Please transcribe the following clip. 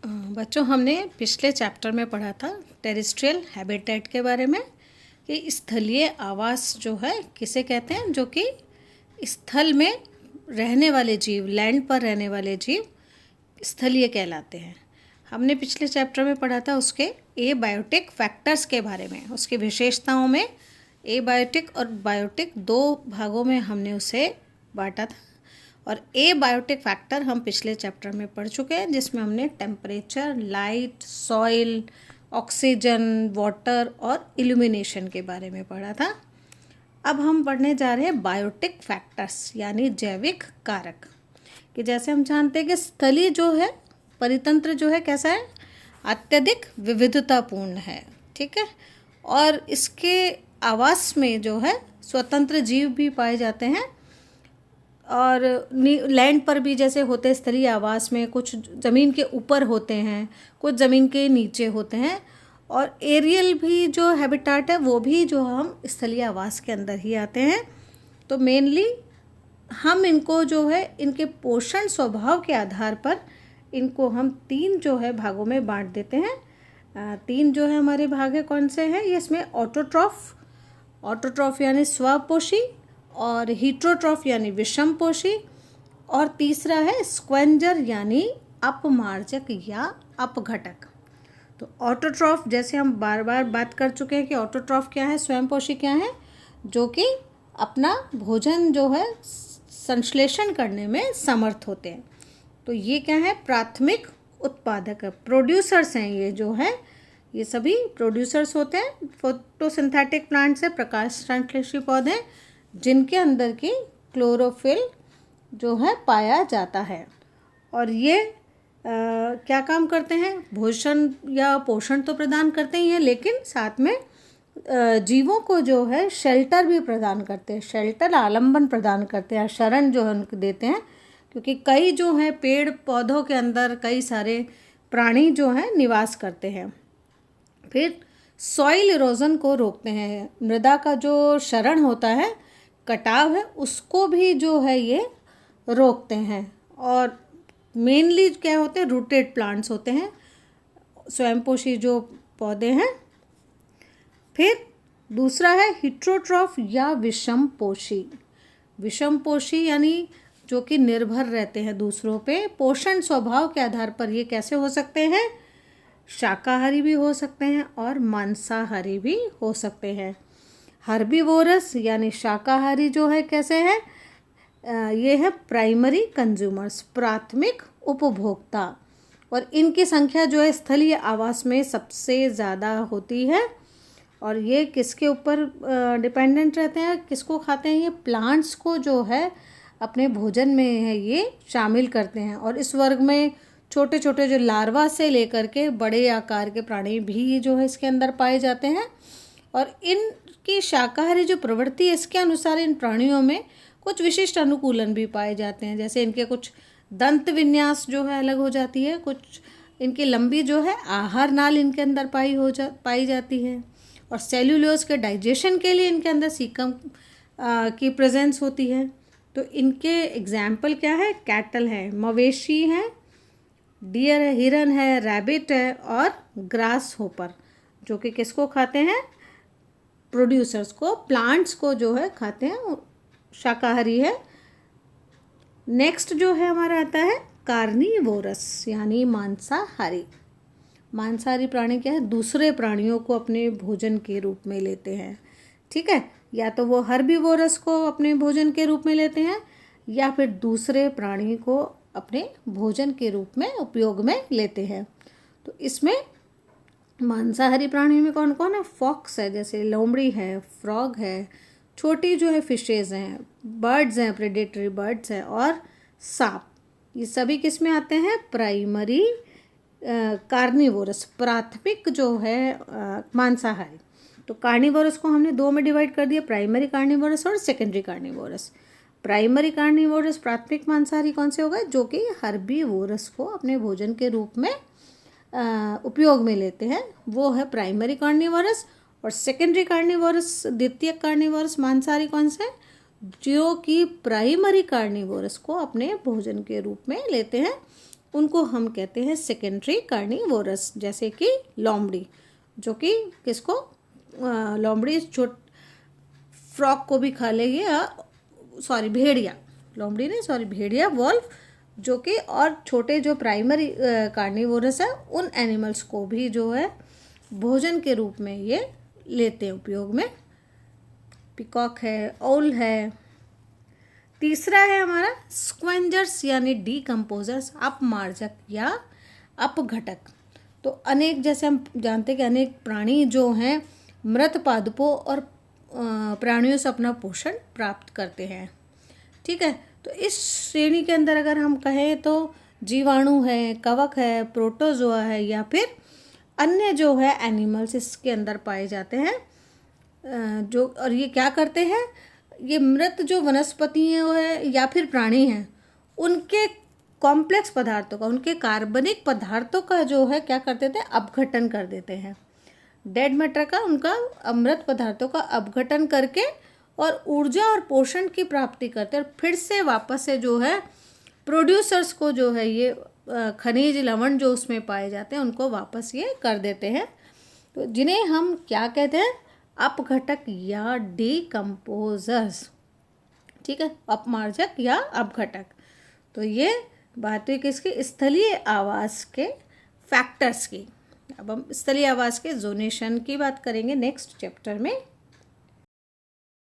बच्चों, हमने पिछले चैप्टर में पढ़ा था टेरेस्ट्रियल हैबिटेट के बारे में कि स्थलीय आवास जो है किसे कहते हैं, जो कि स्थल में रहने वाले जीव, लैंड पर रहने वाले जीव स्थलीय कहलाते हैं। हमने पिछले चैप्टर में पढ़ा था उसके एबायोटिक फैक्टर्स के बारे में, उसकी विशेषताओं में। एबायोटिक और बायोटिक दो भागों में हमने उसे बांटा था और एबायोटिक फैक्टर हम पिछले चैप्टर में पढ़ चुके हैं, जिसमें हमने temperature, light, soil, oxygen, water और इल्यूमिनेशन के बारे में पढ़ा था। अब हम पढ़ने जा रहे हैं बायोटिक फैक्टर्स यानी जैविक कारक। कि जैसे हम जानते हैं कि स्थलीय जो है परितंत्र जो है कैसा है, अत्यधिक विविधतापूर्ण है, ठीक है। और इसके आवास में जो है स्वतंत्र जीव भी पाए जाते हैं और लैंड पर भी जैसे होते हैं स्थलीय आवास में, कुछ ज़मीन के ऊपर होते हैं, कुछ ज़मीन के नीचे होते हैं, और एरियल भी जो हैबिटाट है वो भी जो हम स्थलीय आवास के अंदर ही आते हैं। तो मेनली हम इनको जो है इनके पोषण स्वभाव के आधार पर इनको हम तीन जो है भागों में बांट देते हैं। तीन जो है हमारे भाग है, कौन से हैं ये? इसमें ऑटोट्रॉफ यानी स्वपोषी, और हीट्रोट्रॉफ यानी विषमपोषी, और तीसरा है स्क्वेंजर यानी अपमार्जक या अपघटक। तो ऑटोट्रॉफ, जैसे हम बार बार बात कर चुके हैं कि ऑटोट्रॉफ क्या है, स्वयंपोषी क्या है, जो कि अपना भोजन जो है संश्लेषण करने में समर्थ होते हैं। तो ये क्या है, प्राथमिक उत्पादक प्रोड्यूसर्स हैं। ये जो है ये सभी प्रोड्यूसर्स होते हैं। फोटोसिंथेटिक प्लांट्स है, प्रकाश संश्लेषी पौधे जिनके अंदर की क्लोरोफिल जो है पाया जाता है। और ये क्या काम करते हैं, भोजन या पोषण तो प्रदान करते ही हैं, लेकिन साथ में जीवों को जो है शेल्टर भी प्रदान करते हैं, शेल्टर आलंबन प्रदान करते हैं, शरण जो है उनको देते हैं। क्योंकि कई जो है पेड़ पौधों के अंदर कई सारे प्राणी जो हैं निवास करते हैं। फिर सॉइल इरोजन को रोकते हैं, मृदा का जो क्षरण होता है, कटाव है, उसको भी जो है ये रोकते हैं। और मेनली क्या होते हैं, रूटेड प्लांट्स होते हैं, स्वयंपोषी जो पौधे हैं। फिर दूसरा है हिट्रोट्रॉफ या विषमपोषी। विषमपोषी यानी जो कि निर्भर रहते हैं दूसरों पे, पोषण स्वभाव के आधार पर ये कैसे हो सकते हैं, शाकाहारी भी हो सकते हैं और मांसाहारी भी हो सकते हैं। हर्बीवोरस यानी शाकाहारी जो है कैसे है, ये है प्राइमरी कंज्यूमर्स, प्राथमिक उपभोक्ता, और इनकी संख्या जो है स्थलीय आवास में सबसे ज़्यादा होती है। और ये किसके ऊपर डिपेंडेंट रहते हैं, किसको खाते हैं, ये प्लांट्स को जो है अपने भोजन में है ये शामिल करते हैं। और इस वर्ग में छोटे छोटे जो लार्वा से लेकर के बड़े आकार के प्राणी भी जो है इसके अंदर पाए जाते हैं। और इनकी शाकाहारी जो प्रवृत्ति है, इसके अनुसार इन प्राणियों में कुछ विशिष्ट अनुकूलन भी पाए जाते हैं। जैसे इनके कुछ दंत विन्यास जो है अलग हो जाती है, कुछ इनकी लंबी जो है आहार नाल इनके अंदर पाई जाती है, और सेल्यूलोज के डाइजेशन के लिए इनके अंदर सीकम की प्रेजेंस होती है। तो इनके एग्जाम्पल क्या है, कैटल है, मवेशी हैं, डियर है, हिरन है, रैबिट है, और ग्रास होपर, जो कि किसको खाते हैं, प्रोड्यूसर्स को, प्लांट्स को जो है खाते हैं, शाकाहारी है। नेक्स्ट जो है हमारा आता है कार्निवोरस यानी मांसाहारी। मांसाहारी प्राणी क्या है, दूसरे प्राणियों को अपने भोजन के रूप में लेते हैं, ठीक है। या तो वो हर्बीवोरस को अपने भोजन के रूप में लेते हैं, या फिर दूसरे प्राणी को अपने भोजन के रूप में उपयोग में लेते हैं। तो इसमें मांसाहारी प्राणी में कौन कौन है, फॉक्स है, जैसे लोमड़ी है, फ्रॉग है, छोटी जो है फिशेज हैं, बर्ड्स हैं, प्रेडेटरी बर्ड्स हैं, और सांप। ये सभी किस में आते हैं, प्राइमरी कार्निवोरस, प्राथमिक जो है मांसाहारी। तो कार्निवोरस को हमने दो में डिवाइड कर दिया, प्राइमरी कार्निवोरस और सेकेंडरी कार्निवोरस। प्राइमरी कार्निवोरस प्राथमिक मांसाहारी कौन से हो गए, जो कि हर्बीवोरस को अपने भोजन के रूप में उपयोग में लेते हैं, वो है प्राइमरी कार्निवोरस। और सेकेंडरी कार्निवोरस, द्वितीय कार्निवोरस मांसाहारी कौन से, जो कि प्राइमरी कार्निवोरस को अपने भोजन के रूप में लेते हैं, उनको हम कहते हैं सेकेंडरी कार्निवोरस, जैसे कि लोमड़ी, जो कि किसको, लोमड़ी फ्रॉग को भी खा लेगी, सॉरी भेड़िया, लोमड़ी नहीं सॉरी भेड़िया, वॉल्फ, जो कि और छोटे जो प्राइमरी कार्निवोरस है उन एनिमल्स को भी जो है भोजन के रूप में ये लेते हैं उपयोग में। पिकॉक है, ओल है। तीसरा है हमारा स्क्वेंजर्स यानी डीकम्पोजर्स, अपमार्जक या अपघटक। तो अनेक, जैसे हम जानते हैं कि अनेक प्राणी जो हैं मृत पादपों और प्राणियों से अपना पोषण प्राप्त करते हैं। ठीक है, तो इस श्रेणी के अंदर अगर हम कहें तो जीवाणु है, कवक है, प्रोटोजोआ है, या फिर अन्य जो है एनिमल्स इसके अंदर पाए जाते हैं, जो, और ये क्या करते हैं, ये मृत जो वनस्पति है या फिर प्राणी हैं उनके कॉम्प्लेक्स पदार्थों का, उनके कार्बनिक पदार्थों का जो है क्या कर देते हैं, अपघटन कर देते हैं। डेड मैटर का, उनका अमृत पदार्थों का अपघटन करके और ऊर्जा और पोषण की प्राप्ति करते हैं, और फिर से वापस से जो है प्रोड्यूसर्स को जो है ये खनिज लवण जो उसमें पाए जाते हैं उनको वापस ये कर देते हैं। तो जिन्हें हम क्या कहते हैं, अपघटक या डीकम्पोजर्स। ठीक है, अपमार्जक या अपघटक। तो ये बात हुई किसकी, स्थलीय आवास के फैक्टर्स की। अब हम स्थलीय आवास के जोनेशन की बात करेंगे नेक्स्ट चैप्टर में।